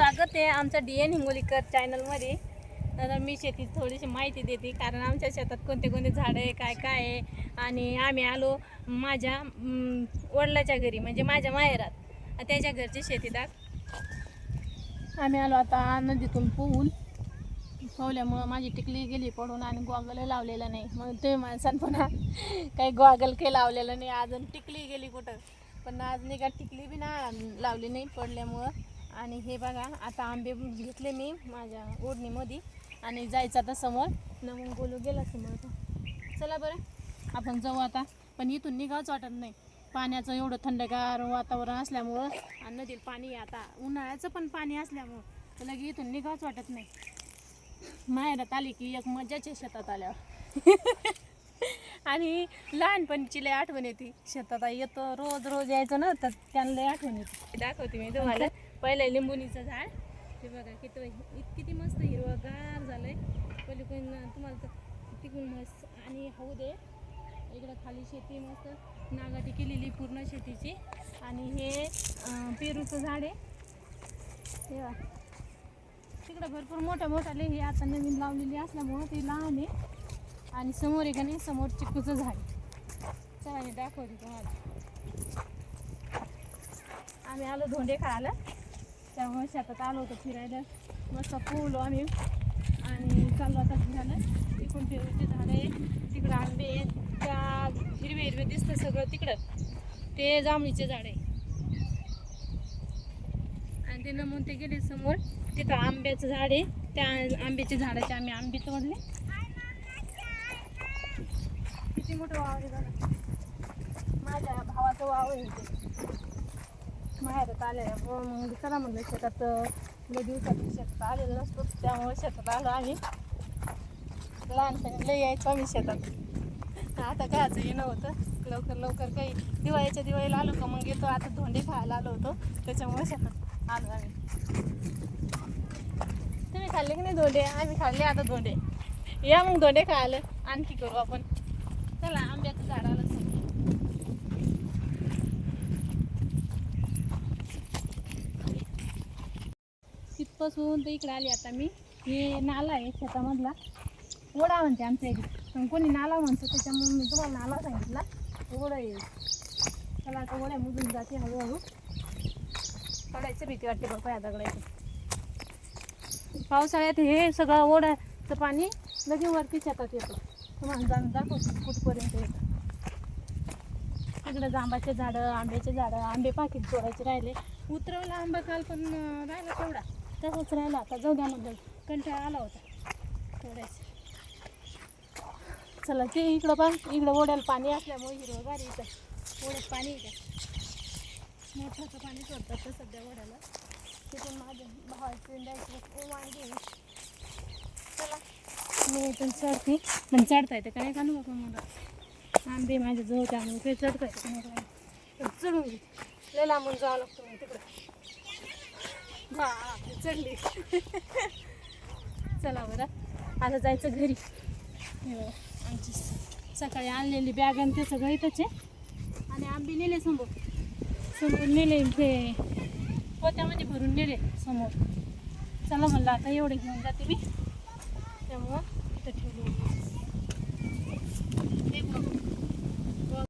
स्वागत आहे आमच्या DN हिंगोलीकर चॅनलमध्ये. तर मी शेतीची थोडीशी माहिती देते, कारण आमच्या शेतात कोणते कोणते झाडं आहे, काय काय आहे. आणि आम्ही आलो माझ्या वडिलाच्या घरी, म्हणजे माझ्या माहेरात, त्याच्या घरची शेती आम्ही आलो आता नदीतून पोहल्यामुळं माझी टिकली गेली पडून आणि गॉगल लावलेला नाही. मग ते माणसांपणा काही गॉगल काही लावलेलं नाही, अजून टिकली गेली कुठं. पण आज नाही का टिकली बी ना लावली नाही पडल्यामुळं. आणि हे बघा आता आंबे घेतले मी माझ्या ओढणीमध्ये आणि जायचं आता समोर. न मग बोलू गेला समोर. चला बरं आपण जाऊ आता. पण इथून निघावंच वाटत नाही, पाण्याचं एवढं थंडगार वातावरण असल्यामुळं आणि नदीला पाणी आता उन्हाळ्याचं पण पाणी असल्यामुळं तर लगे इथून निघावंच वाटत नाही. माहेरात आली की एक मजाचे शेतात आल्यावर. आणि लहानपणीची लय आठवण येते. शेतात येतो रोज रोज यायचं ना, तर त्यांना लय आठवण येते. दाखवते मी तुम्हाला. पहिलं लिंबुनीचं झाड ते बघा किती मस्त हिरवगार झालंय. पलीकडून तुम्हाला तर तिकडून मस्त आणि हौद आहे. इकडं खाली शेती मस्त नागाटी केलेली पूर्ण शेतीची. आणि हे पेरूचं झाड आहे. हे तिकडं भरपूर मोठ्याले हे आता नवीन लावलेली असल्यामुळं ते लहान आहे. आणि समोर आहे का नाही, समोर चिकूचं झाड. चला मी दाखवते तुम्हाला. आम्ही आलो धोंडे खायला, त्यामुळे शेतात आलो होतो फिरायला. मस्त पोहलो आम्ही आणि चाललो आता फिरायला. तिकडून पेरूचे झाड आहे, तिकडं आंबे आहेत, त्या हिरवे हिरवे दिसतं सगळं तिकडं, ते जांभळीचे झाड आहे. आणि ते नमून ते गेले समोर, तिथं आंब्याचं झाड आहे. त्या आंब्याच्या झाडाचे आम्ही आंबे तोडले. किती मोठं वाव आहे बघा. माझ्या भावाचं वाव आहे ते. माहेरात आले मग चला म्हणलं शेतात. लय दिवसात शेतात आलेलं नसतो, त्यामुळे शेतात आलो आम्ही. लहानपणी लय यायचो आम्ही शेतात. आता कायचं येणं होतं लवकर काही दिवाळीला आलो का मग येतो. आता धोंडे खायला आलो होतो, त्याच्यामुळे शेतात आलो आम्ही. तुम्ही खाल्ले की नाही धोंडे? आम्ही खाल्ले आता धोंडे. या मग धोंडे खायला आणखी करू आपण. चला आंब्याचं झाड आलं समोर. तिथपासून तर इकडे आली आता मी. हे नाला आहे शेतामधला, ओढा म्हणते आमच्या इथे, पण कोणी नाला म्हणतो, त्याच्यामुळे मी तुम्हाला नाला सांगितला. ओढा येईल. चला आता ओढ्यामधून जाते हळूहळू. पडायचं भीती वाटते बाबा या दगडायचं. पावसाळ्यात हे सगळं ओढ्याचं पाणी लगे वरती शेतात येतं. तुम्हाला जाऊन दाखवतो कुठपर्यंत येतं. तिकडं जांबाचे झाडं, आंब्याचे झाडं, आंबे पाकीट तोडायचे राहिले. उतरवला आंबा काल, पण राहिला तेवढा तसंच राहिला. आता जाऊ द्या म्हणजे कंटाळा आला होता तोडायचं. चला ते इकडं इकडं ओढ्याला पाणी असल्यामुळे हिरवगार इथं ओढ्यात पाणी येतं. मोठ्याचं पाणी सोडतात तर सध्या ओढ्याला. तिथून माझ्या भावाचे द्यायचं वांगे. चला मी इथून चढते, पण चढता येतं काय का नको मला. आंबे माझ्या जवळ त्यामुळे ते चढता येतं का नको. चढून घे, लय लांबून जावं लागतं मग तिकडं. चढली. चला बरं आता जायचं घरी. आमची सकाळी आणलेली बॅग आणि ते सगळं इथंच आहे. आणि आंबे नेले समोर नेले, ते पोत्यामध्ये भरून नेले समोर. चला म्हणलं आता एवढे घेऊन जाते मी, त्यामुळं इथं ठेवले.